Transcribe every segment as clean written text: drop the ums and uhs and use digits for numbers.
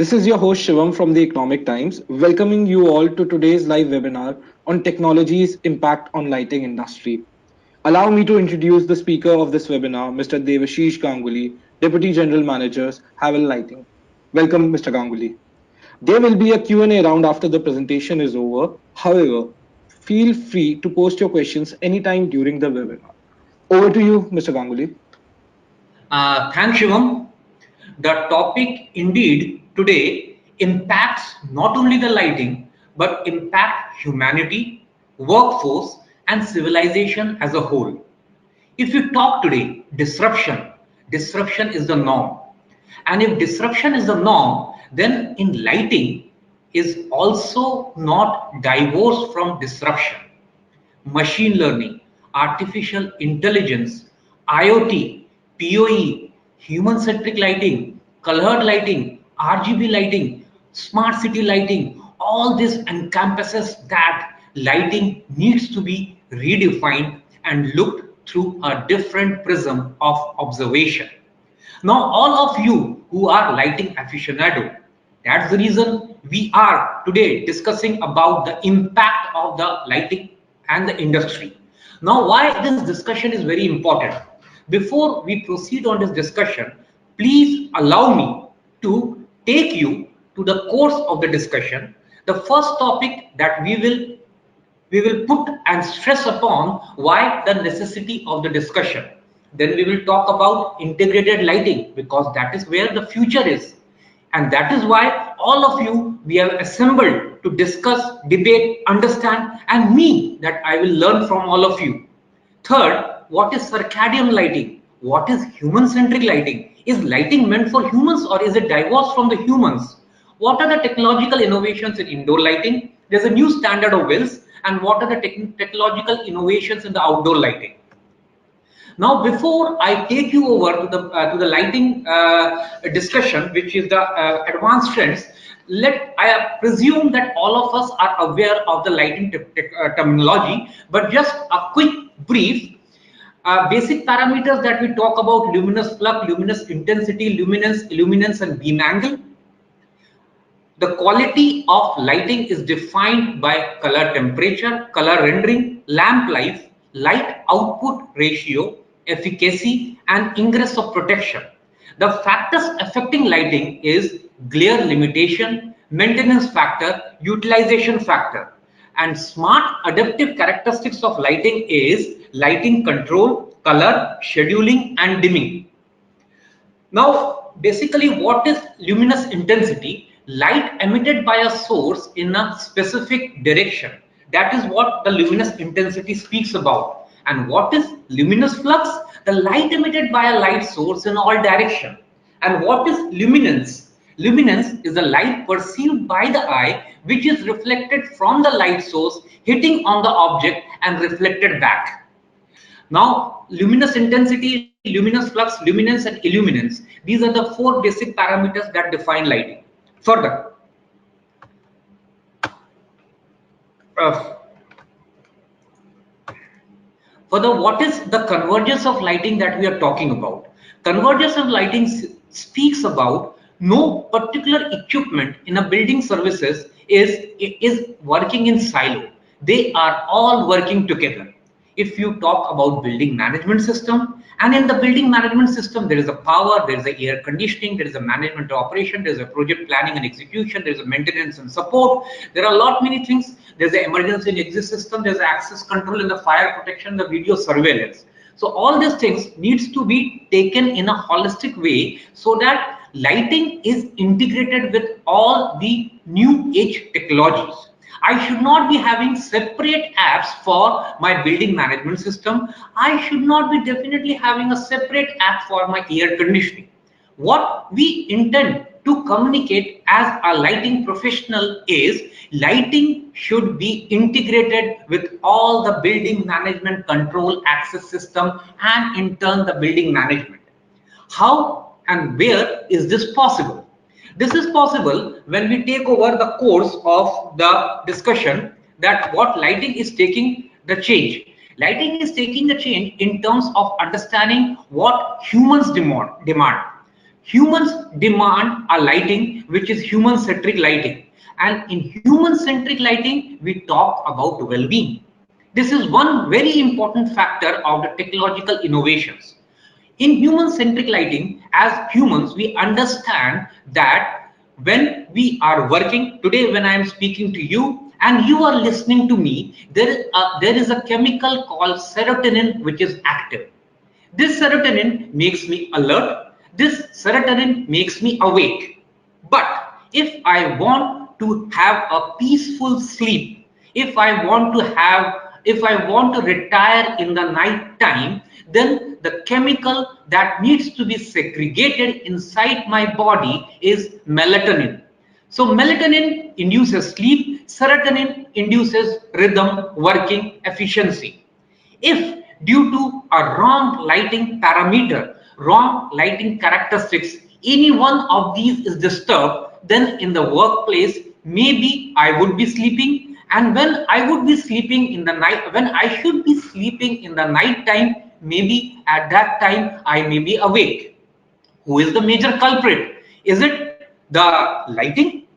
This is your host Shivam from the Economic Times, welcoming you all to today's live webinar on technology's impact on lighting industry. Allow me to introduce the speaker of this webinar, Mr. Devashish Ganguli, Deputy General Manager, Havel Lighting. Welcome, Mr. Ganguli. There will be a Q&A round after the presentation is over. However, feel free to post your questions anytime during the webinar. Over to you, Mr. Ganguli. Thanks, Shivam. The topic indeed today impacts not only the lighting but impact humanity, workforce, and civilization as a whole. If you talk today, disruption is the norm. And if disruption is the norm, then in lighting is also not divorced from disruption. Machine learning, artificial intelligence, IoT, PoE, human-centric lighting, colored lighting, RGB lighting, smart city lighting, all this encompasses that lighting needs to be redefined and looked through a different prism of observation. Now, all of you who are lighting aficionado, that's the reason we are today discussing about the impact of the lighting and the industry. Now, why this discussion is very important. Before we proceed on this discussion, please allow me to take you to the course of the discussion. The first topic that we will put and stress upon why the necessity of the discussion. Then we will talk about integrated lighting because that is where the future is. And that is why all of you, we have assembled to discuss, debate, understand, and me that I will learn from all of you. Third, what is circadian lighting? What is human-centric lighting? Is lighting meant for humans or is it divorced from the humans? What are the technological innovations in indoor lighting? There's a new standard of WILS, and what are the technological innovations in the outdoor lighting? Now, before I take you over to the lighting discussion, which is the advanced trends, I presume that all of us are aware of the lighting terminology, but just a quick brief. Basic parameters that we talk about: luminous flux, luminous intensity, luminance, and beam angle. The quality of lighting is defined by color temperature, color rendering, lamp life, light output ratio, efficacy, and ingress of protection. The factors affecting lighting is glare limitation, maintenance factor, utilization factor. And smart adaptive characteristics of lighting is lighting control, color, scheduling, and dimming. Now, basically, what is luminous intensity? Light emitted by a source in a specific direction. That is what the luminous intensity speaks about. And what is luminous flux? The light emitted by a light source in all direction. And what is luminance? Luminance is the light perceived by the eye which is reflected from the light source hitting on the object and reflected back. Now, luminous intensity, luminous flux, luminance, and illuminance. These are the four basic parameters that define lighting. Further, uh, what is the convergence of lighting that we are talking about? Convergence of lighting speaks about no particular equipment in a building services is working in silo. They are all working together. If you talk about building management system, and in the building management system, there is a power, there is a air conditioning, there is a management operation, there is a project planning and execution, there is a maintenance and support. There are a lot many things. There's the emergency and exit system, there's access control and the fire protection, the video surveillance. So all these things needs to be taken in a holistic way so that lighting is integrated with all the new age technologies. I should not be having separate apps for my building management system. I should not be definitely having a separate app for my air conditioning. What we intend to communicate as a lighting professional is lighting should be integrated with all the building management control access system and in turn the building management. How and where is this possible? This is possible when we take over the course of the discussion that what lighting is taking the change. Lighting is taking the change in terms of understanding what humans demand. Humans demand a lighting which is human centric lighting, and in human centric lighting we talk about well-being. This is one very important factor of the technological innovations. In human centric lighting, as humans we understand that when we are working today, when I am speaking to you and you are listening to me, there is a chemical called serotonin which is active. This serotonin makes me alert. This serotonin makes me awake. But if I want to have a peaceful sleep, if I want to retire in the night time, then the chemical that needs to be segregated inside my body is melatonin. So melatonin induces sleep, serotonin induces rhythm, working, efficiency. If due to a wrong lighting parameter, wrong lighting characteristics, any one of these is disturbed, then in the workplace, maybe I would be sleeping. And when I would be sleeping in the night, when I should be sleeping in the night time, maybe at that time I may be awake. Who is the major culprit? Is it the lighting?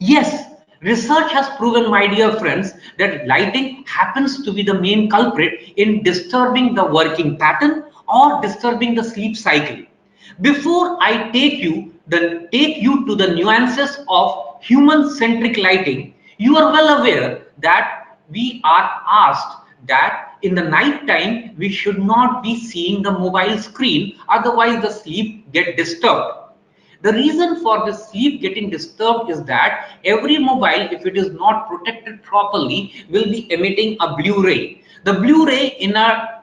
Yes, research has proven, my dear friends, that lighting happens to be the main culprit in disturbing the working pattern or disturbing the sleep cycle. Before I take you to the nuances of human-centric lighting, you are well aware that we are asked that in the night time we should not be seeing the mobile screen, otherwise the sleep get disturbed. The reason for the sleep getting disturbed is that every mobile, if it is not protected properly, will be emitting a blue ray. The blue ray in a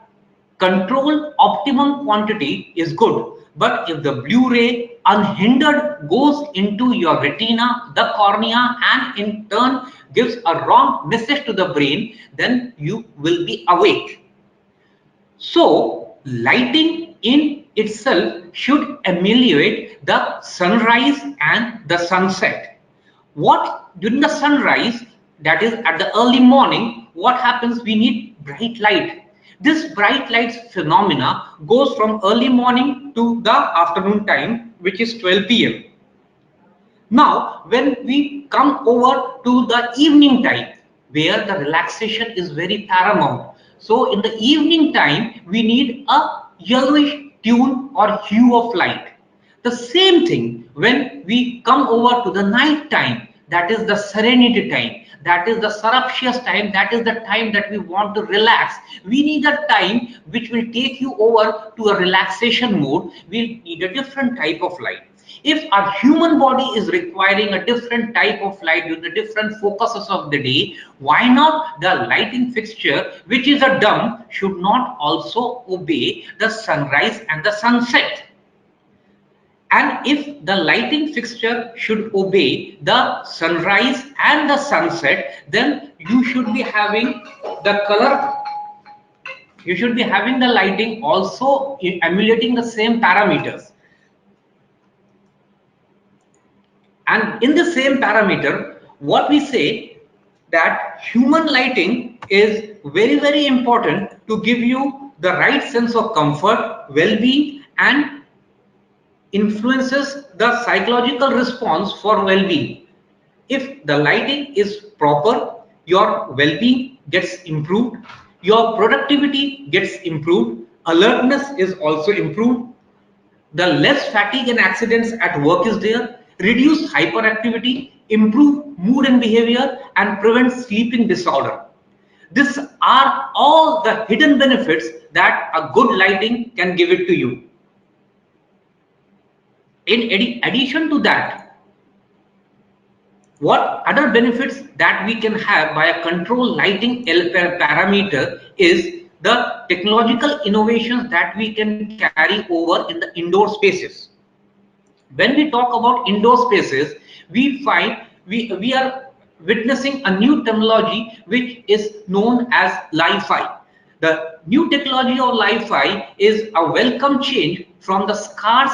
controlled optimum quantity is good, but if the blue ray unhindered goes into your retina, the cornea, and in turn gives a wrong message to the brain, then you will be awake. So, lighting in itself should ameliorate the sunrise and the sunset. What during the sunrise, that is at the early morning, what happens? We need bright light. This bright light phenomena goes from early morning to the afternoon time, which is 12 p.m. Now, when we come over to the evening time, where the relaxation is very paramount. So, in the evening time, we need a yellowish tune or hue of light. The same thing when we come over to the night time, that is the serenity time, that is the surreptitious time, that is the time that we want to relax. We need a time which will take you over to a relaxation mode. We need a different type of light. If our human body is requiring a different type of light with the different focuses of the day, why not the lighting fixture, which is a dumb, should not also obey the sunrise and the sunset? And if the lighting fixture should obey the sunrise and the sunset, then you should be having the color, you should be having the lighting also emulating the same parameters. And in the same parameter, what we say that human lighting is very important to give you the right sense of comfort, well-being, and influences the psychological response for well-being. If the lighting is proper, your well-being gets improved, your productivity gets improved, alertness is also improved, the less fatigue and accidents at work is there, reduce hyperactivity, improve mood and behavior, and prevent sleeping disorder. These are all the hidden benefits that a good lighting can give it to you. In addition to that, what other benefits that we can have by a control lighting parameter is the technological innovations that we can carry over in the indoor spaces. When we talk about indoor spaces, we find we are witnessing a new terminology which is known as Li-Fi. The new technology of Li-Fi is a welcome change from the scarce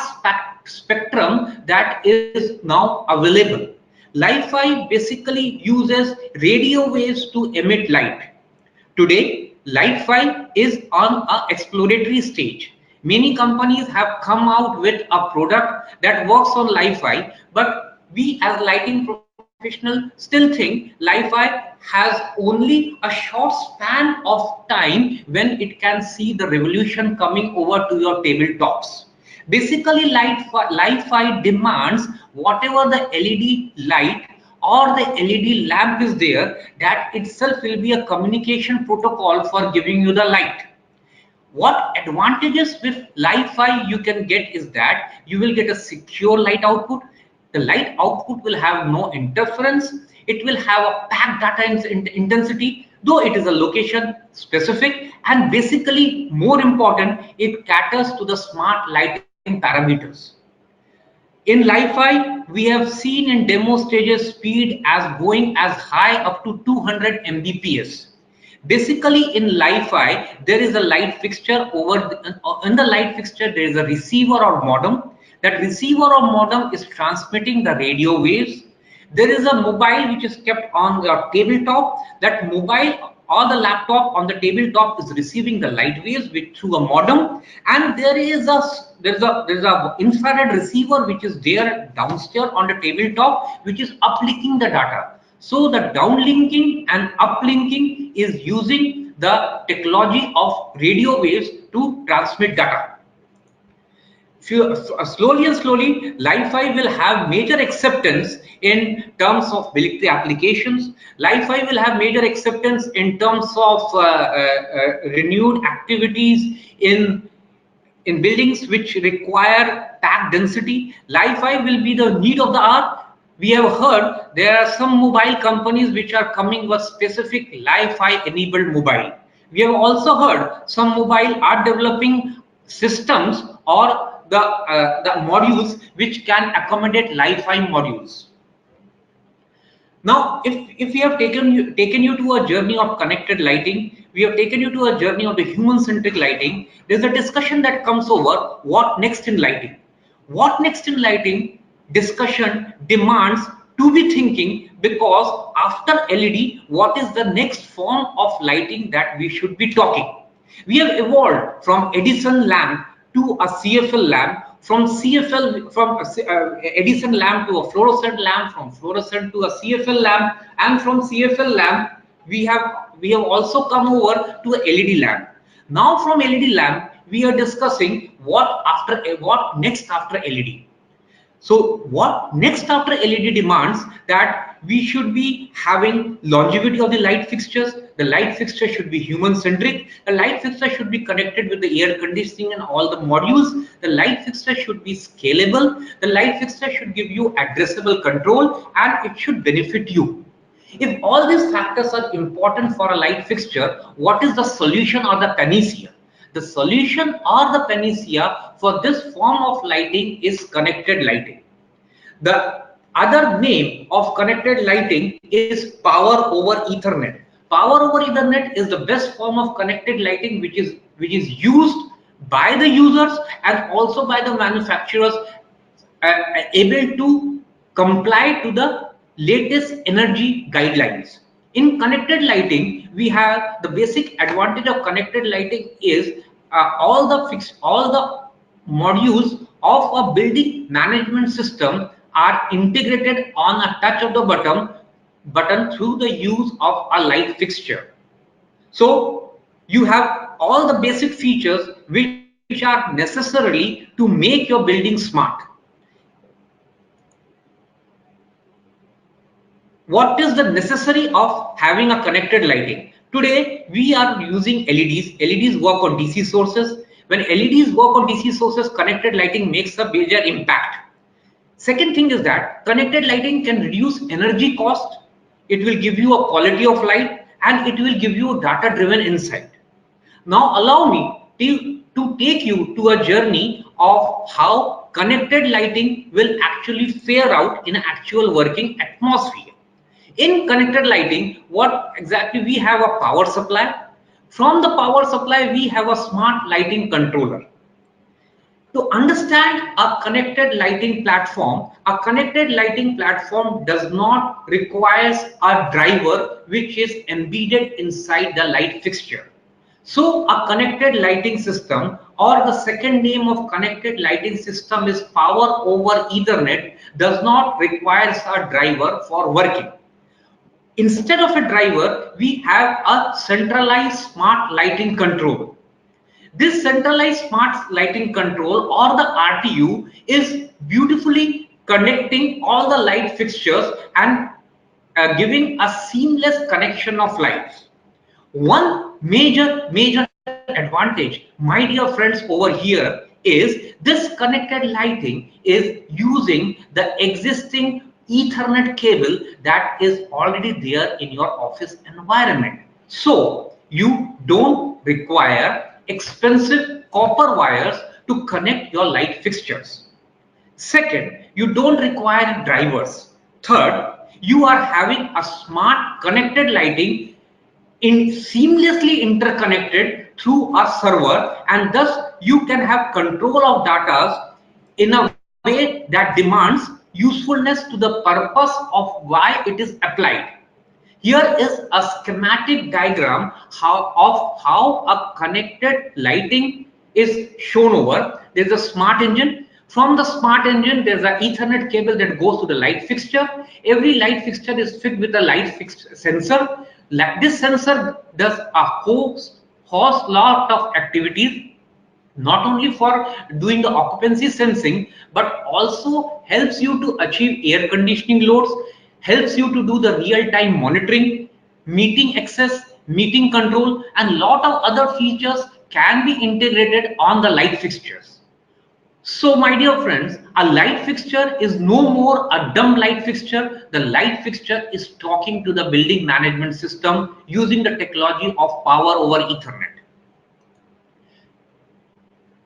spectrum that is now available. Li-Fi basically uses radio waves to emit light. Today, Li-Fi is on an exploratory stage. Many companies have come out with a product that works on Li-Fi, but we as lighting professionals still think Li-Fi has only a short span of time when it can see the revolution coming over to your tabletops. Basically, Li-Fi demands whatever the LED light or the LED lamp is there, that itself will be a communication protocol for giving you the light. What advantages with Li-Fi you can get is that you will get a secure light output. The light output will have no interference. It will have a packed data intensity, though it is a location specific, and basically more important, it caters to the smart lighting parameters. In Li-Fi, we have seen in demo stages speed as going as high up to 200 Mbps. Basically, in Li-Fi, there is a light fixture in the light fixture, there is a receiver or modem. That receiver or modem is transmitting the radio waves. There is a mobile which is kept on your tabletop. That mobile or the laptop on the tabletop is receiving the light waves through a modem, and there is a infrared receiver which is there downstairs on the tabletop, which is uplinking the data. So the downlinking and uplinking is using the technology of radio waves to transmit data. Slowly and slowly, Li-Fi will have major acceptance in terms of military applications. Li-Fi will have major acceptance in terms of renewed activities in buildings which require packed density. Li-Fi will be the need of the hour. We have heard there are some mobile companies which are coming with specific Li-Fi enabled mobile. We have also heard some mobile are developing systems or the modules which can accommodate Li-Fi modules. Now, if we have taken you to a journey of connected lighting, we have taken you to a journey of the human-centric lighting. There's a discussion that comes over what next in lighting. What next in lighting discussion demands to be thinking, because after LED, what is the next form of lighting that we should be talking? We have evolved from Edison lamp to a CFL lamp, from Edison lamp to a fluorescent lamp, from fluorescent to a CFL lamp, and from CFL lamp we have also come over to a LED lamp. Now from LED lamp we are discussing what next after LED. So what next after LED demands that we should be having longevity of the light fixtures. The light fixture should be human centric. The light fixture should be connected with the air conditioning and all the modules. The light fixture should be scalable. The light fixture should give you addressable control, and it should benefit you. If all these factors are important for a light fixture, what is the solution or the panacea? The solution or the panacea for this form of lighting is connected lighting. The other name of connected lighting is power over Ethernet. Power over Ethernet is the best form of connected lighting which is used by the users and also by the manufacturers, able to comply to the latest energy guidelines. In connected lighting, we have the basic advantage of connected lighting is all the modules of a building management system are integrated on a touch of the button through the use of a light fixture. So you have all the basic features which are necessarily to make your building smart. What is the necessary of having a connected lighting? Today we are using LEDs. LEDs work on DC sources. When LEDs work on DC sources, connected lighting makes a major impact. Second thing is that connected lighting can reduce energy cost. It will give you a quality of light, and it will give you data driven insight. Now allow me to take you to a journey of how connected lighting will actually fare out in an actual working atmosphere. In connected lighting, what exactly we have a power supply. From the power supply, we have a smart lighting controller. To understand a connected lighting platform does not require a driver which is embedded inside the light fixture. So a connected lighting system or the second name of connected lighting system is power over Ethernet, does not require a driver for working. Instead of a driver, we have a centralized smart lighting control. This centralized smart lighting control or the RTU is beautifully connecting all the light fixtures and giving a seamless connection of lights. One major advantage, my dear friends, over here is this connected lighting is using the existing Ethernet cable that is already there in your office environment. So you don't require expensive copper wires to connect your light fixtures. Second, you don't require drivers. Third, you are having a smart connected lighting in seamlessly interconnected through a server, and thus you can have control of data in a way that demands usefulness to the purpose of why it is applied. Here is a schematic diagram of how a connected lighting is shown over. There's a smart engine. From the smart engine, there's an Ethernet cable that goes to the light fixture. Every light fixture is fitted with a light fixture sensor. This sensor does a host lot of activities, not only for doing the occupancy sensing, but also helps you to achieve air conditioning loads, helps you to do the real-time monitoring, meeting access, meeting control, and lot of other features can be integrated on the light fixtures. So my dear friends, a light fixture is no more a dumb light fixture. The light fixture is talking to the building management system using the technology of power over Ethernet.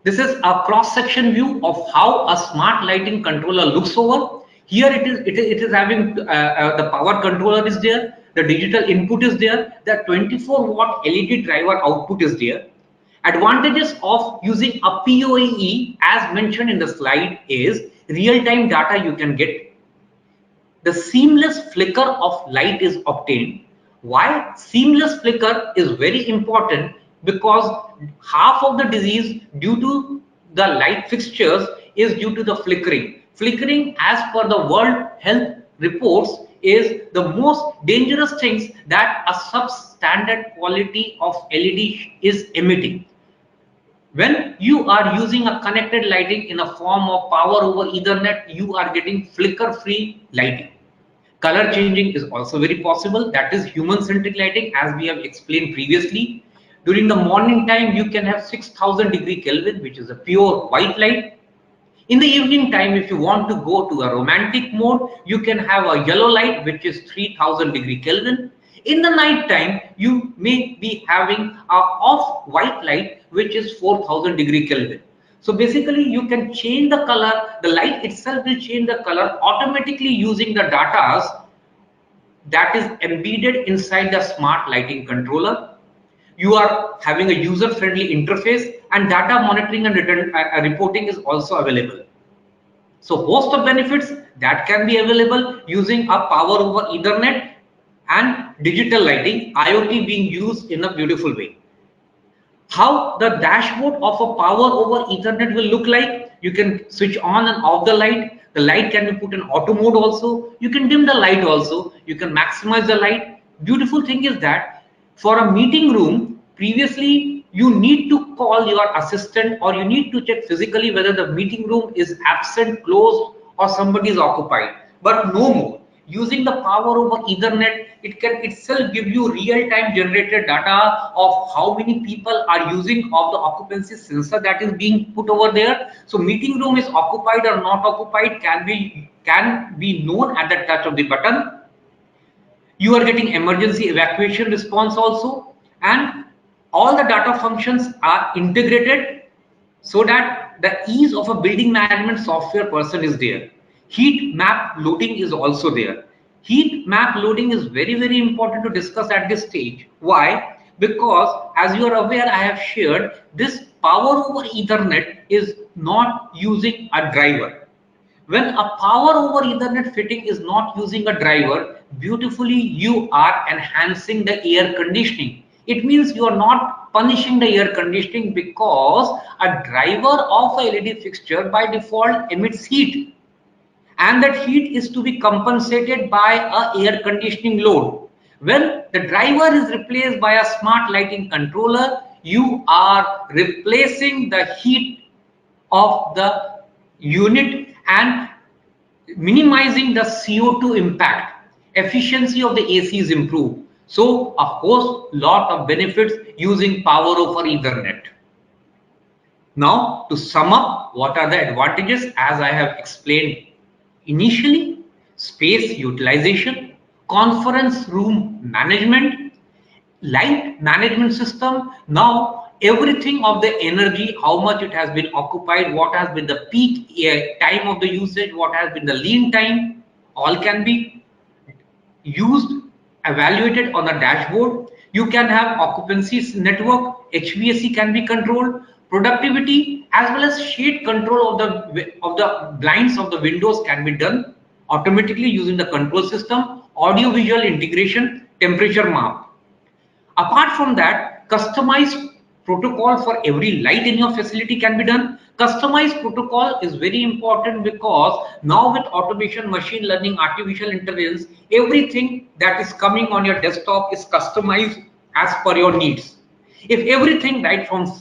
This is a cross-section view of how a smart lighting controller looks over. Here it is having the power controller is there, the digital input is there, the 24-watt LED driver output is there. Advantages of using a PoE as mentioned in the slide is real-time data you can get. The seamless flicker of light is obtained. Why seamless flicker is very important? Because half of the disease due to the light fixtures is due to the flickering. Flickering, as per the World Health reports, is the most dangerous things that a substandard quality of LED is emitting. When you are using a connected lighting in a form of power over Ethernet, you are getting flicker-free lighting. Color changing is also very possible. That is human-centric lighting, as we have explained previously. During the morning time, you can have 6000 degree Kelvin, which is a pure white light. In the evening time, if you want to go to a romantic mode, you can have a yellow light, which is 3000 degree Kelvin. In the night time, you may be having a off white light, which is 4000 degree Kelvin. So basically, you can change the color. The light itself will change the color automatically using the data that is embedded inside the smart lighting controller. You are having a user-friendly interface, and data monitoring and reporting is also available. So host of benefits that can be available using a power over Ethernet and digital lighting, IoT being used in a beautiful way. How the dashboard of a power over Ethernet will look like: you can switch on and off the light. The light can be put in auto mode also. You can dim the light also. You can maximize the light. Beautiful thing is that for a meeting room, previously you need to call your assistant, or you need to check physically whether the meeting room is absent, closed, or somebody is occupied. But no more. Using the power over Ethernet, it can itself give you real-time generated data of how many people are using of the occupancy sensor that is being put over there. So meeting room is occupied or not occupied can be known at the touch of the button. You are getting emergency evacuation response also, and all the data functions are integrated so that the ease of a building management software person is there. Heat map loading is also there. Heat map loading is very important to discuss at this stage. Why? Because as you are aware, I have shared this power over Ethernet is not using a driver. When a power over Ethernet fitting is not using a driver, beautifully you are enhancing the air conditioning. It means you are not punishing the air conditioning because a driver of a LED fixture by default emits heat, and that heat is to be compensated by a air conditioning load. When the driver is replaced by a smart lighting controller, you are replacing the heat of the unit and minimizing the CO2 impact. Efficiency of the AC is improved. So, of course, lot of benefits using power over Ethernet. Now, to sum up, what are the advantages? As I have explained initially: space utilization, conference room management, light management system. Now, everything of the energy, how much it has been occupied, what has been the peak time of the usage, what has been the lean time, all can be used, evaluated on a dashboard. You can have occupancy network, HVAC can be controlled, productivity as well as shade control of the blinds of the windows can be done automatically using the control system, audio visual integration, temperature map. Apart from that, customized protocol for every light in your facility can be done. Customized protocol is very important because now with automation, machine learning, artificial intelligence, everything that is coming on your desktop is customized as per your needs. If everything right from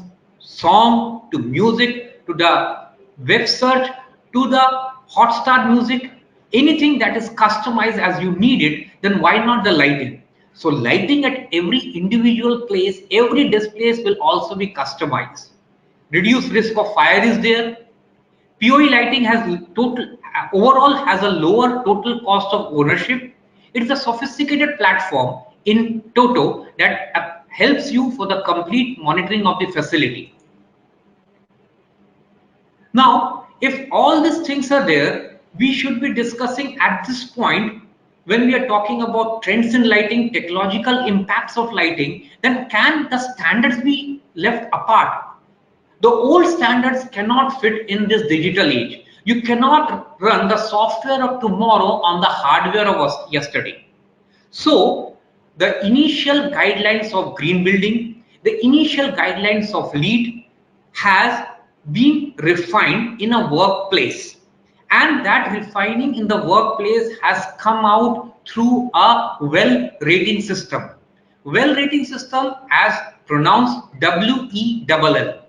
song to music to the web search to the hotstar music, anything that is customized as you need it, then why not the lighting? So lighting at every individual place, every display will also be customized. Reduce risk of fire is there. POE lighting has total overall has a lower total cost of ownership. It is a sophisticated platform in toto that helps you for the complete monitoring of the facility. Now, if all these things are there, we should be discussing at this point when we are talking about trends in lighting, technological impacts of lighting, then can the standards be left apart? The old standards cannot fit in this digital age. You cannot run the software of tomorrow on the hardware of yesterday. So, the initial guidelines of green building, the initial guidelines of LEED has been refined in a workplace, and that refining in the workplace has come out through a well rating system. Well rating system as pronounced WELL.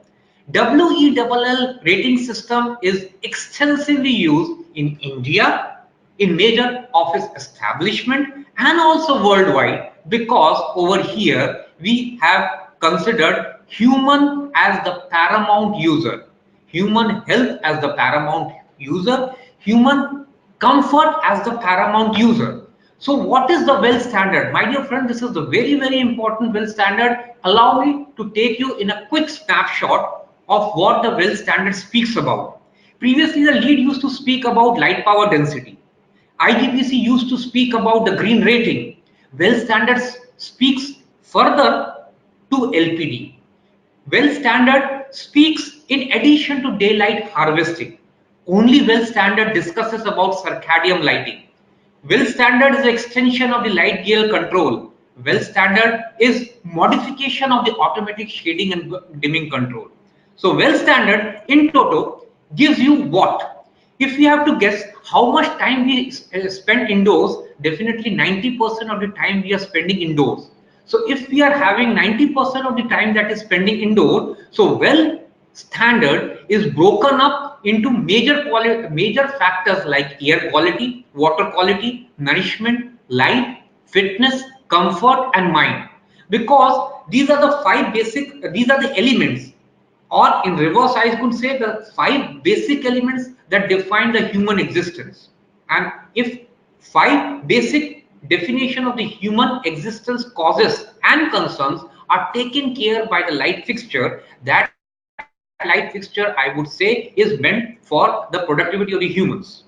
WELL rating system is extensively used in India, in major office establishment and also worldwide, because over here we have considered human as the paramount user, human health as the paramount user, human comfort as the paramount user. So what is the well standard? My dear friend, this is the very important well standard. Allow me to take you in a quick snapshot of what the well standard speaks about. Previously, the lead used to speak about light power density. IGBC used to speak about the green rating. Well standards speaks further to LPD. Well standard speaks in addition to daylight harvesting. Only well standard discusses about circadian lighting. Well standard is the extension of the light gale control. Well standard is modification of the automatic shading and dimming control. So well standard in toto gives you what? If we have to guess how much time we spend indoors, definitely 90% of the time we are spending indoors. So if we are having 90% of the time that is spending indoor, so well standard is broken up into major factors like air quality, water quality, nourishment, light, fitness, comfort and mind. Because these are the these are the elements, or in reverse I could say the 5 basic elements that define the human existence. And if 5 basic definition of the human existence causes and concerns are taken care by the light fixture, that light fixture I would say is meant for the productivity of the humans.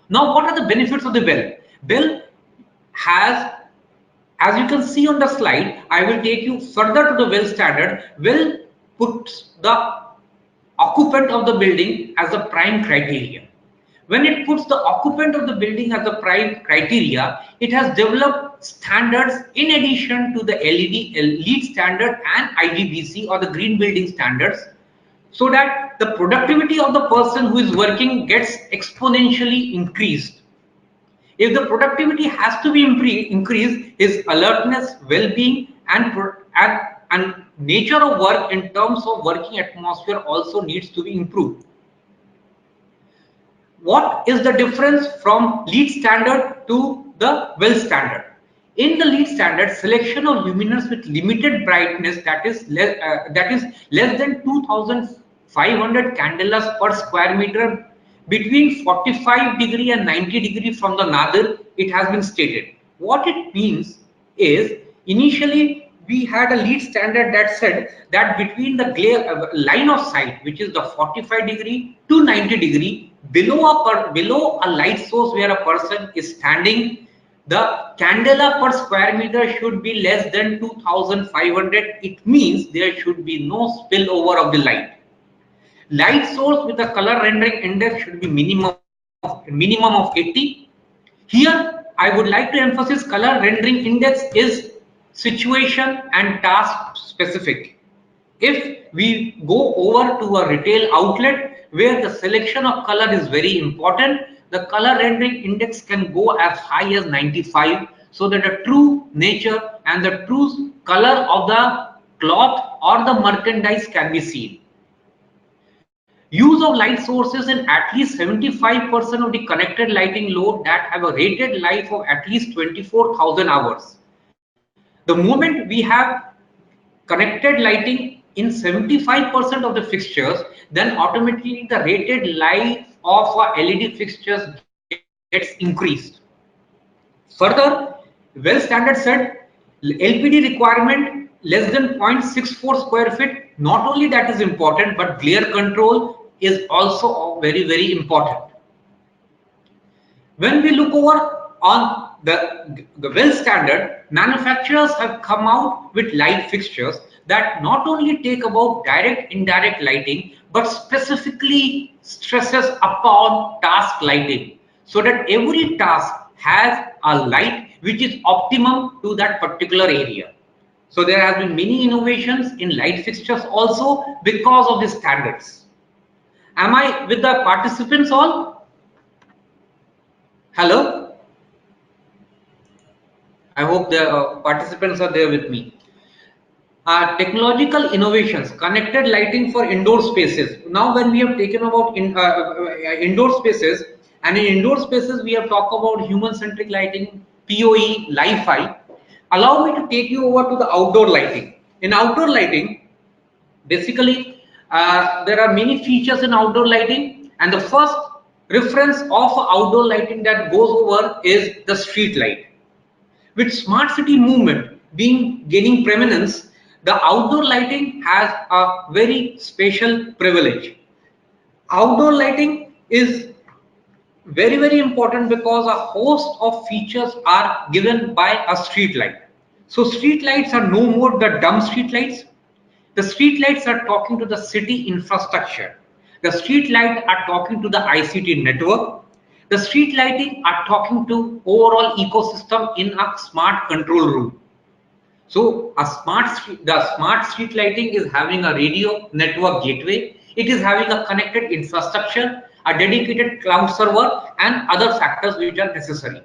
Now what are the benefits of the bell? Bell has, as you can see on the slide, I will take you further to the well standard. Well puts the occupant of the building as a prime criteria. When it puts the occupant of the building as a prime criteria, it has developed standards in addition to the LEED standard and IGBC or the green building standards, so that the productivity of the person who is working gets exponentially increased. If the productivity has to be increased, his alertness, well-being, and nature of work in terms of working atmosphere also needs to be improved. What is the difference from LEED standard to the WELL standard? In the LEED standard, selection of luminaires with limited brightness, that is less than 2,500 candelas per square meter between 45 degree and 90 degree from the nadir, it has been stated. What it means is, initially we had a LEED standard that said that between the line of sight, which is the 45 degree to 90 degree, below a light source where a person is standing, the candela per square meter should be less than 2,500. It means there should be no spillover of the light. Light source with a color rendering index should be minimum of 80. Here, I would like to emphasize color rendering index is situation and task specific. If we go over to a retail outlet where the selection of color is very important, the color rendering index can go as high as 95, so that the true nature and the true color of the cloth or the merchandise can be seen. Use of light sources in at least 75% of the connected lighting load that have a rated life of at least 24,000 hours. The moment we have connected lighting in 75% of the fixtures, then automatically the rated life of our LED fixtures gets increased. Further, well standard said LPD requirement less than 0.64 square feet. Not only that is important, but glare control is also very important. When we look over on the well standard, manufacturers have come out with light fixtures that not only take about direct indirect lighting, but specifically stresses upon task lighting, so that every task has a light which is optimum to that particular area. So there have been many innovations in light fixtures also because of the standards. Am I with the participants all? Hello? I hope the participants are there with me. Technological innovations, connected lighting for indoor spaces. Now when we have taken about indoor spaces, and in indoor spaces we have talked about human-centric lighting, PoE, Li-Fi. Allow me to take you over to the outdoor lighting. In outdoor lighting, basically, there are many features in outdoor lighting, and the first reference of outdoor lighting that goes over is the street light. With smart city movement gaining preeminence, the outdoor lighting has a very special privilege. Outdoor lighting is very important because a host of features are given by a street light. So street lights are no more the dumb street lights. The street lights are talking to the city infrastructure. The street lights are talking to the ICT network. The street lighting are talking to overall ecosystem in a smart control room. So the smart street lighting is having a radio network gateway. It is having a connected infrastructure, a dedicated cloud server, and other factors which are necessary.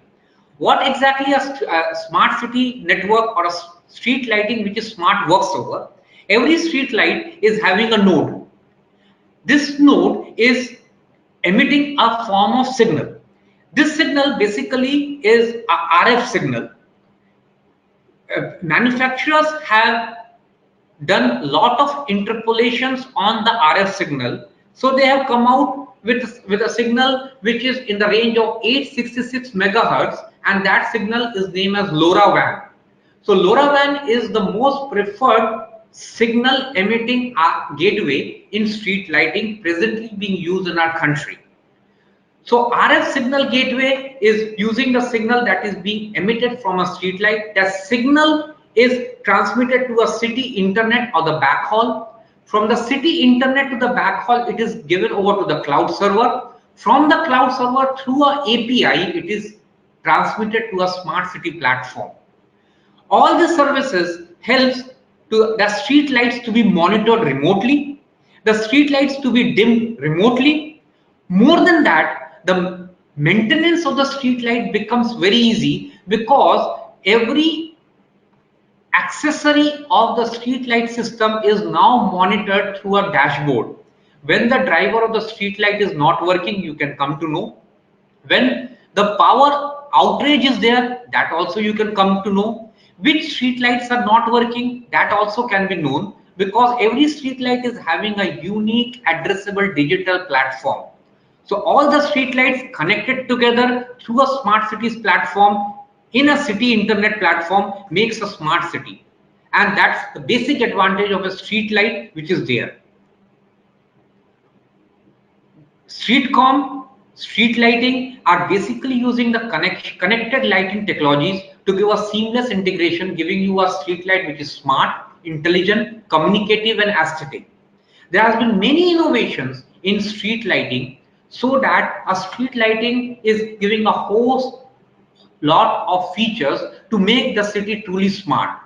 What exactly a smart city network or a street lighting which is smart works over? Every street light is having a node. This node is emitting a form of signal. This signal basically is a RF signal. Manufacturers have done a lot of interpolations on the RF signal. So they have come out with a signal which is in the range of 866 megahertz, and that signal is named as LoRaWAN. So LoRaWAN is the most preferred signal emitting gateway in street lighting presently being used in our country. So RF signal gateway is using the signal that is being emitted from a street light. That signal is transmitted to a city internet or the backhaul. From the city internet to the backhaul, it is given over to the cloud server. From the cloud server through a API, it is transmitted to a smart city platform. All these services helps to the street lights to be monitored remotely, the street lights to be dimmed remotely. More than that, the maintenance of the street light becomes very easy because every accessory of the street light system is now monitored through a dashboard. When the driver of the street light is not working, you can come to know. When the power outrage is there, that also you can come to know. Which street lights are not working, that also can be known, because every street light is having a unique addressable digital platform. So all the street lights connected together through a smart cities platform in a city internet platform makes a smart city. And that's the basic advantage of a street light which is there. Streetcom, street lighting are basically using the connected lighting technologies to give a seamless integration, giving you a street light which is smart, intelligent, communicative, and aesthetic. There has been many innovations in street lighting so that a street lighting is giving a whole lot of features to make the city truly smart.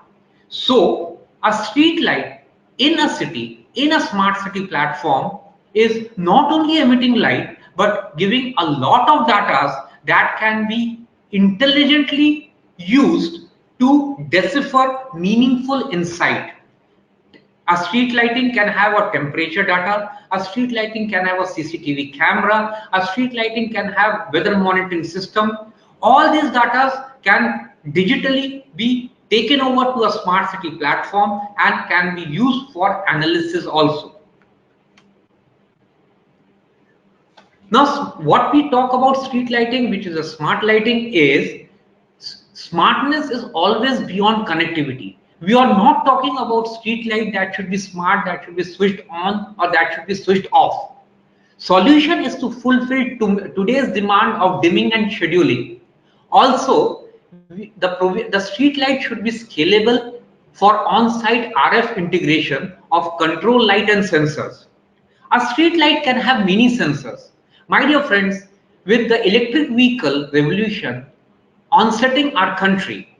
So, a street light in a city, in a smart city platform, is not only emitting light but giving a lot of data that can be intelligently used to decipher meaningful insight. A street lighting can have a temperature data, a street lighting can have a CCTV camera, a street lighting can have weather monitoring system. All these data can digitally be taken over to a smart city platform and can be used for analysis also. Now, what we talk about street lighting, which is a smart lighting, is smartness is always beyond connectivity. We are not talking about street light that should be smart, that should be switched on, or that should be switched off. Solution is to fulfill today's demand of dimming and scheduling. Also, the street light should be scalable for on-site RF integration of control light and sensors. A street light can have many sensors. My dear friends, with the electric vehicle revolution onsetting our country,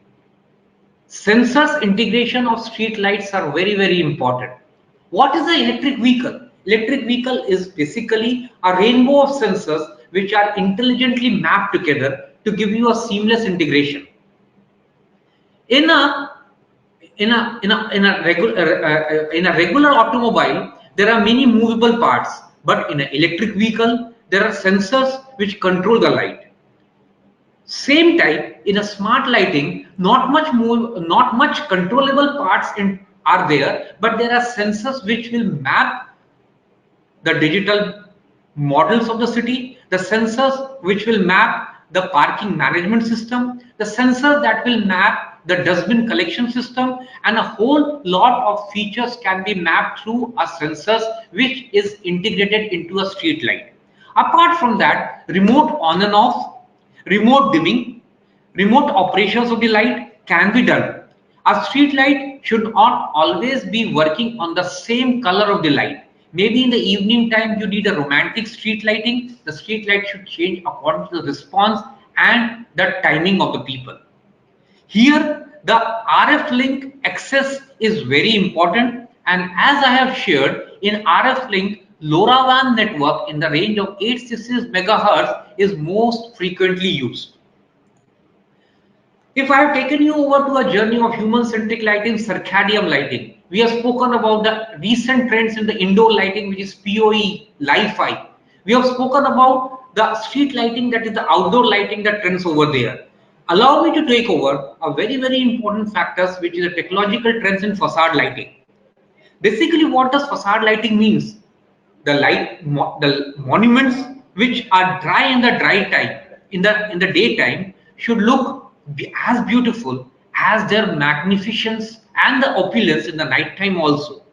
sensors integration of street lights are very important. What is the electric vehicle? Electric vehicle is basically a rainbow of sensors which are intelligently mapped together to give you a seamless integration. In a in a regular automobile, there are many movable parts, but in an electric vehicle, there are sensors which control the light. Same type in a smart lighting, not much controllable parts are there, but there are sensors which will map the digital models of the city, the sensors which will map the parking management system, the sensor that will map the dustbin collection system, and a whole lot of features can be mapped through a sensors which is integrated into a street light. Apart from that, remote on and off, remote dimming, remote operations of the light can be done. A street light should not always be working on the same color of the light. Maybe in the evening time you need a romantic street lighting. The street light should change according to the response and the timing of the people. Here, the RF link access is very important, and as I have shared, in RF link, LoRaWAN network in the range of 866 MHz is most frequently used. If I have taken you over to a journey of human-centric lighting, circadian lighting, we have spoken about the recent trends in the indoor lighting, which is PoE, Li-Fi. We have spoken about the street lighting, that is the outdoor lighting that trends over there. Allow me to take over a very important factors, which is the technological trends in facade lighting. Basically, what does facade lighting means? The monuments which are dry in the dry time, in the daytime, should look as beautiful as their magnificence and the opulence in the night time also.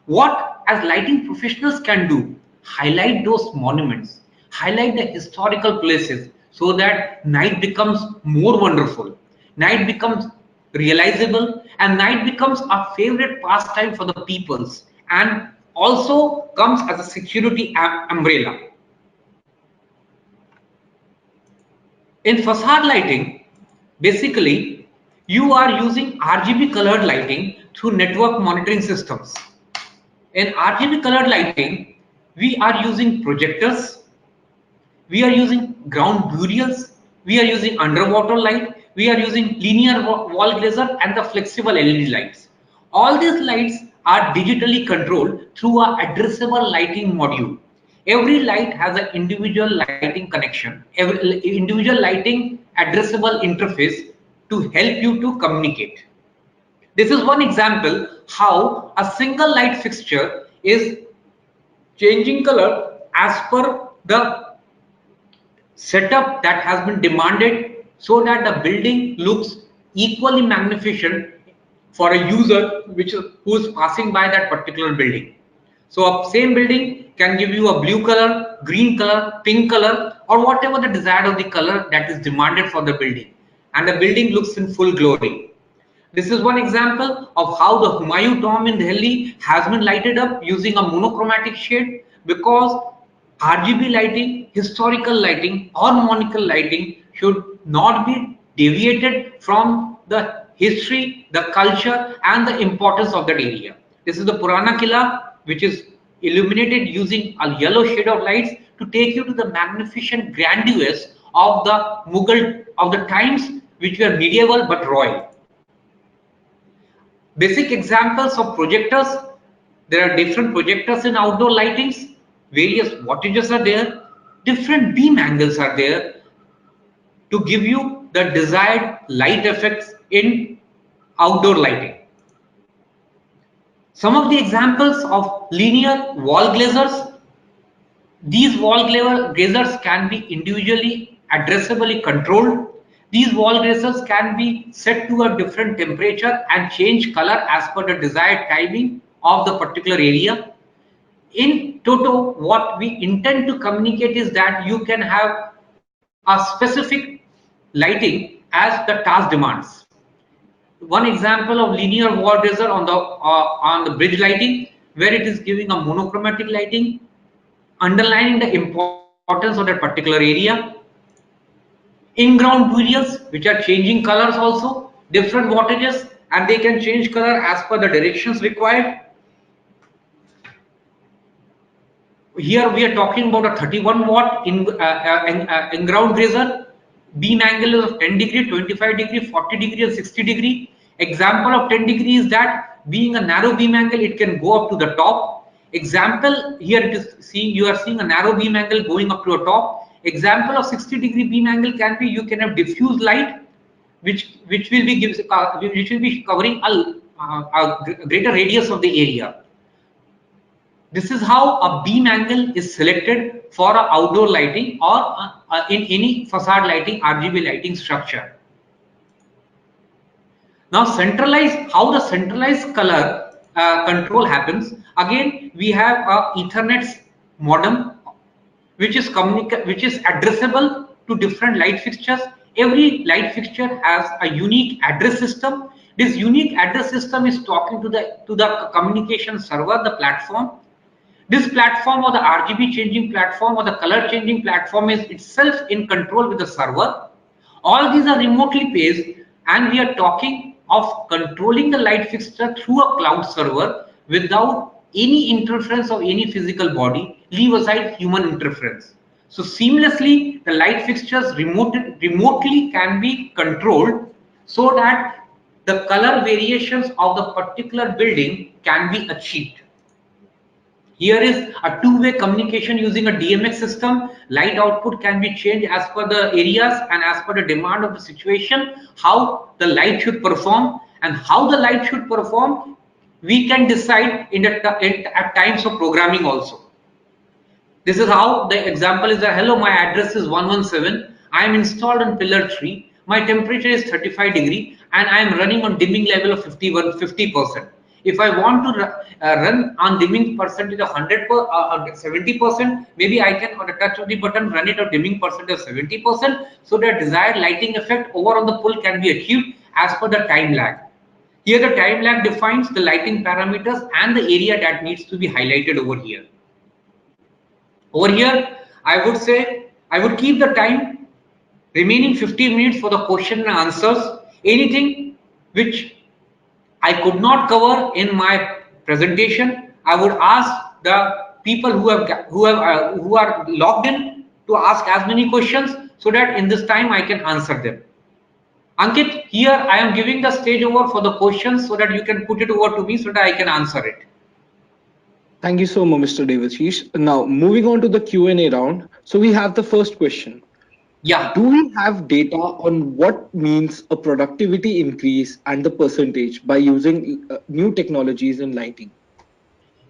What as lighting professionals can do, highlight those monuments, highlight the historical places so that night becomes more wonderful, night becomes realizable, and night becomes a favorite pastime for the peoples, and also comes as a security umbrella. In facade lighting, basically You are using RGB colored lighting through network monitoring systems. In RGB colored lighting, we are using projectors, we are using ground burials, we are using underwater light, we are using linear wall glazer and the flexible LED lights. All these lights are digitally controlled through a addressable lighting module. Every light has an individual lighting connection, every individual lighting addressable interface to help you to communicate. This is one example how a single light fixture is changing color as per the setup that has been demanded so that the building looks equally magnificent for a user who is passing by that particular building. So a same building can give you a blue color, green color, pink color, or whatever the desired of the color that is demanded for the building, and the building looks in full glory. This is one example of how the Humayun tomb in Delhi has been lighted up using a monochromatic shade, because RGB lighting, historical lighting or monical lighting should not be deviated from the history, the culture and the importance of that area. This is the Purana Killa, which is illuminated using a yellow shade of lights to take you to the magnificent grandiose of the Mughal of the times, which were medieval but royal. Basic examples of projectors. There are different projectors in outdoor lightings. Various wattages are there. Different beam angles are there to give you the desired light effects in outdoor lighting. Some of the examples of linear wall glazers. These wall glazers can be individually addressably controlled. These wall glazers can be set to a different temperature and change color as per the desired timing of the particular area. In toto, what we intend to communicate is that you can have a specific lighting as the task demands. One example of linear wall glazer on the bridge lighting, where it is giving a monochromatic lighting, underlining the importance of that particular area. In-ground burials, which are changing colors also, different wattages, and they can change color as per the directions required. Here we are talking about a 31 watt in-ground glazer. Beam angle is of 10 degree, 25 degree, 40 degree and 60 degree. Example of 10 degree is that being a narrow beam angle, it can go up to the top. Example here it is seeing, you are seeing a narrow beam angle going up to a top. Example of 60-degree beam angle can be, you can have diffuse light which will be which will be covering a greater radius of the area. This is how a beam angle is selected for a outdoor lighting or in any facade lighting RGB lighting structure. Now how the centralized color control happens. Again, we have a Ethernet modem which is addressable to different light fixtures. Every light fixture has a unique address system. This unique address system is talking to the communication server, the platform. This platform or the RGB changing platform or the color changing platform is itself in control with the server. All these are remotely based, and we are talking of controlling the light fixture through a cloud server without any interference of any physical body, leave aside human interference. So seamlessly the light fixtures remotely can be controlled so that the color variations of the particular building can be achieved. Here is a two-way communication using a DMX system. Light output can be changed as per the areas and as per the demand of the situation, how the light should perform, and how the light should perform we can decide at times of programming also. This is how the example is that, hello, my address is 117. I am installed on pillar 3. My temperature is 35 degree and I am running on dimming level of 50%. If I want to run on dimming percentage of 70%, maybe I can on the touch of the button run it on dimming percentage of 70%, so that desired lighting effect over on the pull can be achieved as per the time lag. Here the time lag defines the lighting parameters and the area that needs to be highlighted over here. Over here, I would say I would keep the time remaining 50 minutes for the question and answers. Anything which I could not cover in my presentation. I would ask the people who are logged in to ask as many questions so that in this time I can answer them. Ankit, here I am giving the stage over for the questions so that you can put it over to me so that I can answer it. Thank you so much, Mr. Devashish. Now, moving on to the Q&A round. So we have the first question. Yeah. Do we have data on what means a productivity increase and the percentage by using new technologies in lighting?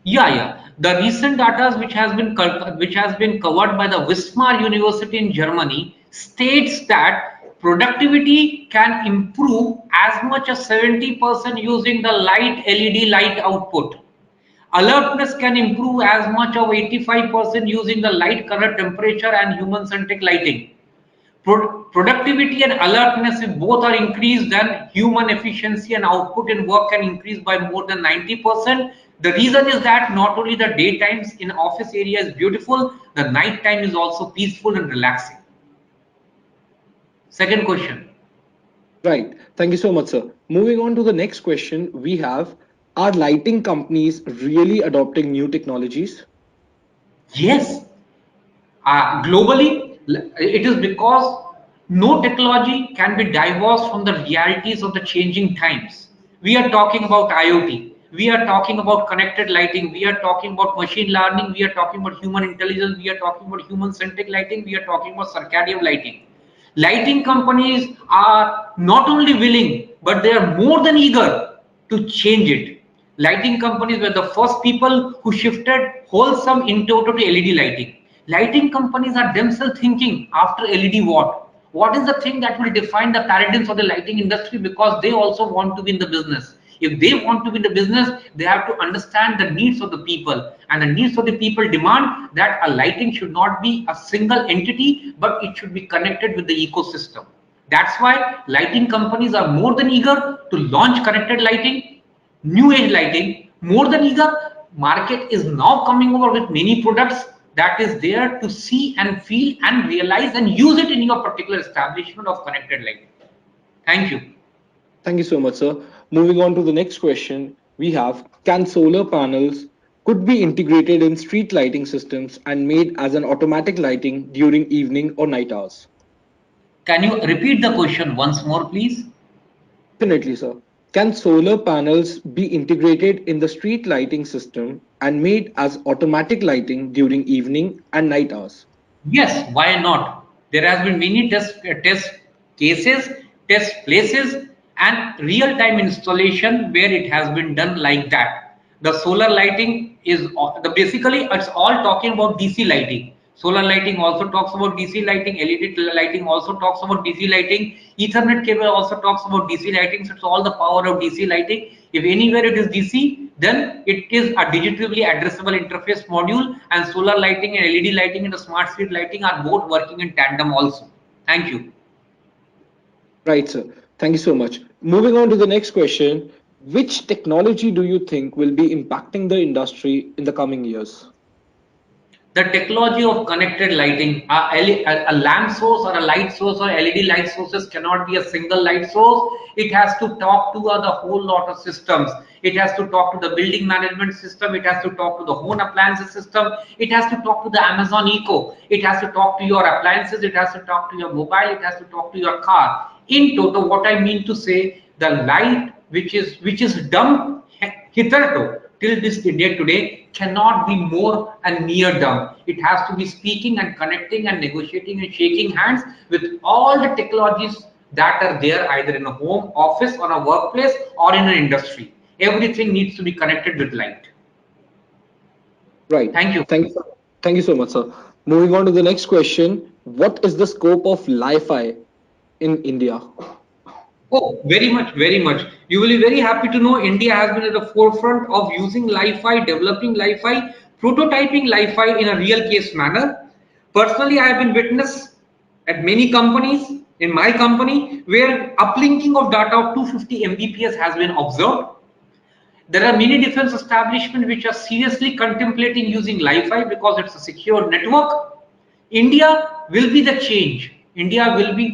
Yeah. The recent data which has been covered by the Wismar University in Germany states that productivity can improve as much as 70% using the light LED light output. Alertness can improve as much of 85% using the light, color, temperature, and human-centric lighting. Productivity and alertness, if both are increased, then human efficiency and output in work can increase by more than 90%. The reason is that not only the daytimes in office area is beautiful, the night time is also peaceful and relaxing. Second question. Right. Thank you so much, sir. Moving on to the next question, we have, are lighting companies really adopting new technologies? Yes, globally, it is because no technology can be divorced from the realities of the changing times. We are talking about IoT, we are talking about connected lighting, we are talking about machine learning, we are talking about human intelligence, we are talking about human centric lighting, we are talking about circadian lighting. Lighting companies are not only willing, but they are more than eager to change it. Lighting companies were the first people who shifted wholesome in toto to LED lighting. Lighting companies are themselves thinking after LED what? What is the thing that will define the paradigms of the lighting industry, because they also want to be in the business. If they want to be in the business, they have to understand the needs of the people, and the needs of the people demand that a lighting should not be a single entity, but it should be connected with the ecosystem. That's why lighting companies are more than eager to launch connected lighting, new age lighting, more than eager. Market is now coming over with many products that is there to see and feel and realize and use it in your particular establishment of connected lighting. Thank you. Thank you so much, sir. Moving on to the next question, we have, can solar panels could be integrated in street lighting systems and made as an automatic lighting during evening or night hours? Can you repeat the question once more, please? Definitely, sir. Can solar panels be integrated in the street lighting system and made as automatic lighting during evening and night hours? Yes, why not? There has been many test cases, test places, and real-time installation where it has been done like that. The solar lighting is the basically it's all talking about DC lighting. Solar lighting also talks about DC lighting. LED lighting also talks about DC lighting. Ethernet cable also talks about DC lighting. So it's all the power of DC lighting. If anywhere it is DC, then it is a digitally addressable interface module, and solar lighting and LED lighting and the smart street lighting are both working in tandem also. Thank you. Right, sir. Thank you so much. Moving on to the next question, which technology do you think will be impacting the industry in the coming years? The technology of connected lighting, a lamp source or a light source or LED light sources cannot be a single light source. It has to talk to the whole lot of systems. It has to talk to the building management system. It has to talk to the home appliances system. It has to talk to the Amazon Echo. It has to talk to your appliances. It has to talk to your mobile. It has to talk to your car. In total, what I mean to say, the light which is dumb hitherto till this day today cannot be more and near dumb. It has to be speaking and connecting and negotiating and shaking hands with all the technologies that are there either in a home, office, or a workplace, or in an industry. Everything needs to be connected with light. Right. Thank you. Thank you so much, sir. Moving on to the next question, what is the scope of Li-Fi in India? Oh, very much, very much. You will be very happy to know India has been at the forefront of using Li-Fi, developing Li-Fi, prototyping Li-Fi in a real case manner. Personally, I have been witness at many companies, in my company, where uplinking of data of 250 Mbps has been observed. There are many defense establishments which are seriously contemplating using Li-Fi because it's a secure network. India will be the change. India will be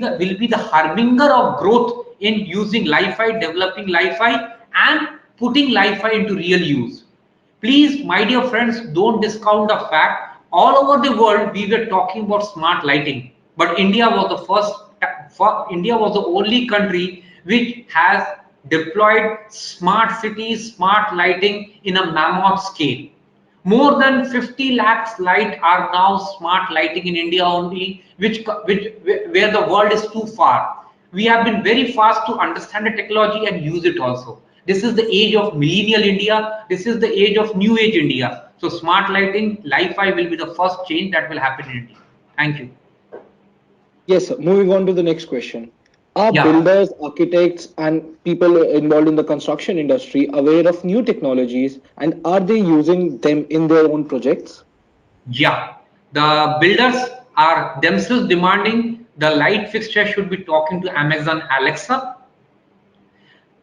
the harbinger of growth in using Li-Fi, developing Li-Fi, and putting Li-Fi into real use. Please, my dear friends, don't discount the fact all over the world we were talking about smart lighting, but India was the India was the only country which has deployed smart cities, smart lighting in a mammoth scale. More than 50 lakhs light are now smart lighting in India only, where the world is too far. We have been very fast to understand the technology and use it also. This is the age of millennial India. This is the age of new age India. So smart lighting, Li-Fi will be the first change that will happen in India. Thank you. Yes, sir. Moving on to the next question. Are Yeah. builders, architects, and people involved in the construction industry aware of new technologies and are they using them in their own projects? Yeah, the builders are themselves demanding the light fixture should be talking to Amazon Alexa.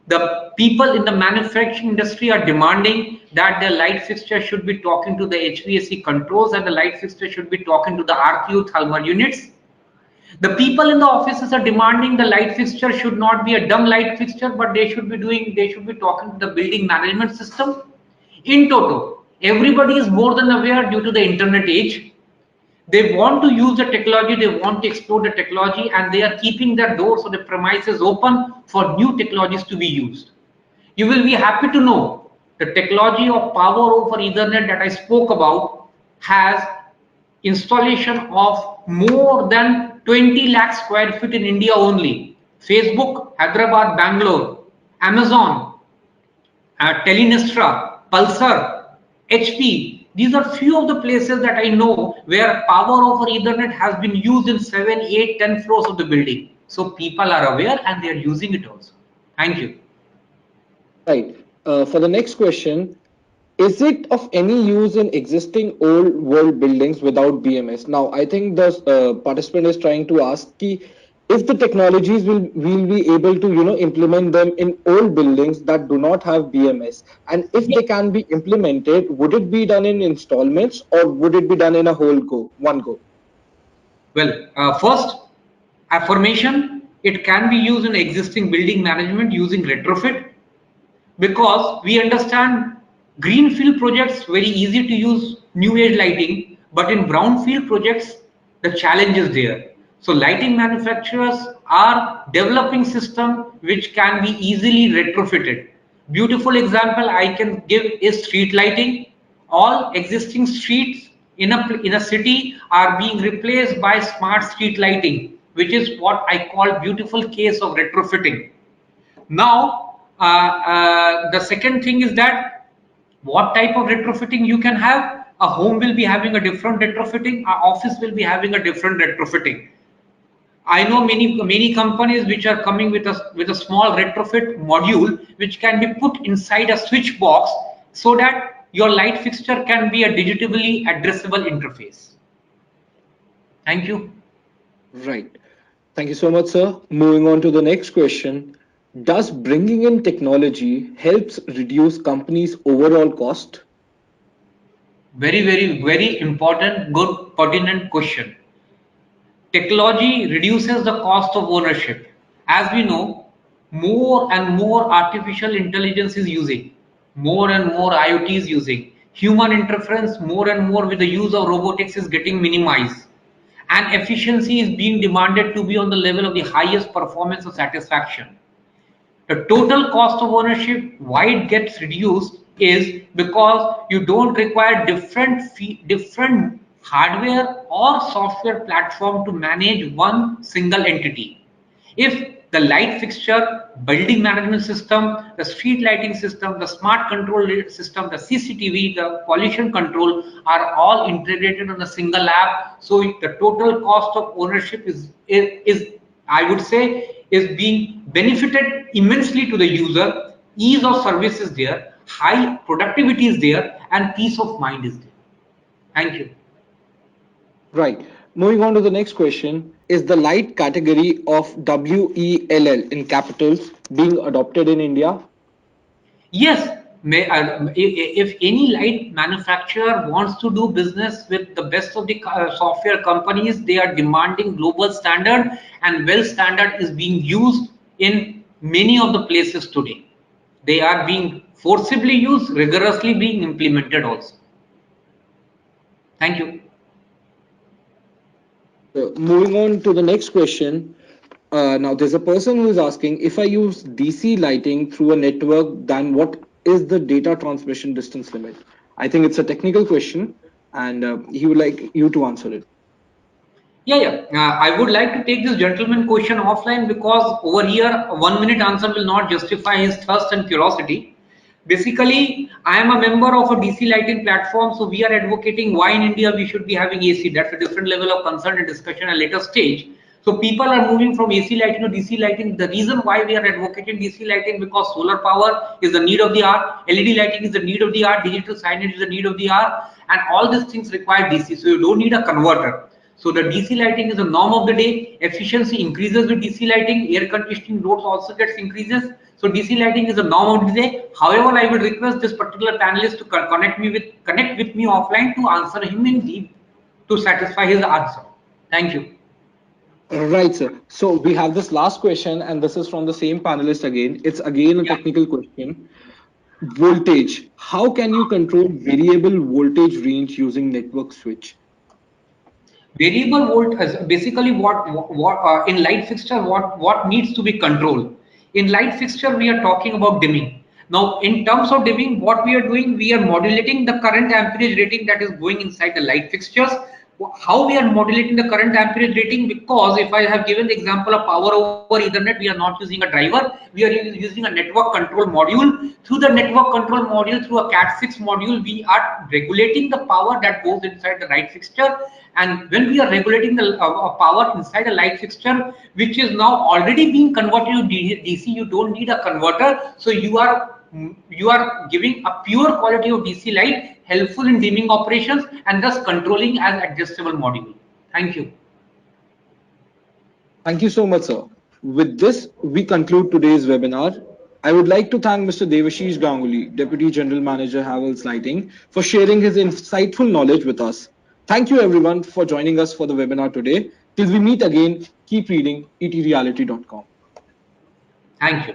The people in the manufacturing industry are demanding that the light fixture should be talking to the HVAC controls and the light fixture should be talking to the RTU thermal units. The people in the offices are demanding the light fixture should not be a dumb light fixture, but they should be talking to the building management system. In total, everybody is more than aware due to the internet age. They want to use the technology, they want to explore the technology, and they are keeping their doors or the premises open for new technologies to be used. You will be happy to know the technology of power over Ethernet that I spoke about has installation of more than 20 lakh square feet in India only. Facebook, Hyderabad, Bangalore, Amazon, Telenestra, Pulsar, HP. These are few of the places that I know where power over Ethernet has been used in 7, 8, 10 floors of the building. So people are aware and they are using it also. Thank you. Right. For the next question, is it of any use in existing old world buildings without BMS? Now, I think the participant is trying to ask if the technologies will be able to implement them in old buildings that do not have BMS, and if they can be implemented, would it be done in installments or would it be done in a whole go, one go? Well, first, affirmation, it can be used in existing building management using retrofit because we understand greenfield projects very easy to use new age lighting, but in brownfield projects, the challenge is there. So lighting manufacturers are developing system which can be easily retrofitted. Beautiful example I can give is street lighting. All existing streets in a city are being replaced by smart street lighting, which is what I call beautiful case of retrofitting. Now, the second thing is that what type of retrofitting you can have. A home will be having a different retrofitting. A office will be having a different retrofitting. I know many companies which are coming with a small retrofit module which can be put inside a switch box so that your light fixture can be a digitally addressable interface. Thank you. Right. Thank you so much, sir. Moving on to the next question. Does bringing in technology helps reduce companies' overall cost? Very, very, very important, good, pertinent question. Technology reduces the cost of ownership. As we know, more and more artificial intelligence is using, more and more IoT is using. Human interference more and more with the use of robotics is getting minimized. And efficiency is being demanded to be on the level of the highest performance of satisfaction. The total cost of ownership, why it gets reduced, is because you don't require different hardware or software platform to manage one single entity. If the light fixture, building management system, the street lighting system, the smart control system, the CCTV, the pollution control are all integrated on a single app. So the total cost of ownership is I would say is being benefited immensely to the user. Ease of service is there, high productivity is there, and peace of mind is there. Thank you. Right. Moving on to the next question. Is the light category of WELL in capitals being adopted in India? Yes, if any light manufacturer wants to do business with the best of the software companies, they are demanding global standard, and well standard is being used in many of the places today. They are being forcibly used, rigorously being implemented also. Thank you. So moving on to the next question. Now, there's a person who is asking, if I use DC lighting through a network, then what is the data transmission distance limit? I think it's a technical question, and he would like you to answer it. Yeah. I would like to take this gentleman question offline because over here, 1 minute answer will not justify his thirst and curiosity. Basically, I am a member of a DC lighting platform, so we are advocating why in India we should be having AC. That's a different level of concern and discussion at a later stage. So people are moving from AC lighting to DC lighting. The reason why we are advocating DC lighting because solar power is the need of the hour, LED lighting is the need of the hour, digital signage is the need of the hour, and all these things require DC. So you don't need a converter. So the DC lighting is the norm of the day. Efficiency increases with DC lighting. Air conditioning loads also gets increases. So DC lighting is the norm of the day. However, I would request this particular panelist to connect with me offline to answer him in deep to satisfy his answer. Thank you. Right, sir. So we have this last question, and this is from the same panelist again. It's again a Yeah. technical question. Voltage. How can you control variable voltage range using network switch? Variable volt is basically what in light fixture what needs to be controlled. In light fixture, we are talking about dimming. Now, in terms of dimming, what we are doing, we are modulating the current amperage rating that is going inside the light fixtures. How we are modulating the current amperage rating? Because if I have given the example of power over Ethernet, we are not using a driver. We are using a network control module. Through the network control module, through a Cat6 module, we are regulating the power that goes inside the light fixture. And when we are regulating the power inside a light fixture, which is now already being converted to DC, you don't need a converter. So you are giving a pure quality of DC light, helpful in dimming operations, and thus controlling as adjustable module. Thank you. Thank you so much, sir. With this, we conclude today's webinar. I would like to thank Mr. Devashish Ganguli, Deputy General Manager, Havells Lighting, for sharing his insightful knowledge with us. Thank you, everyone, for joining us for the webinar today. Till we meet again, keep reading etreality.com. Thank you.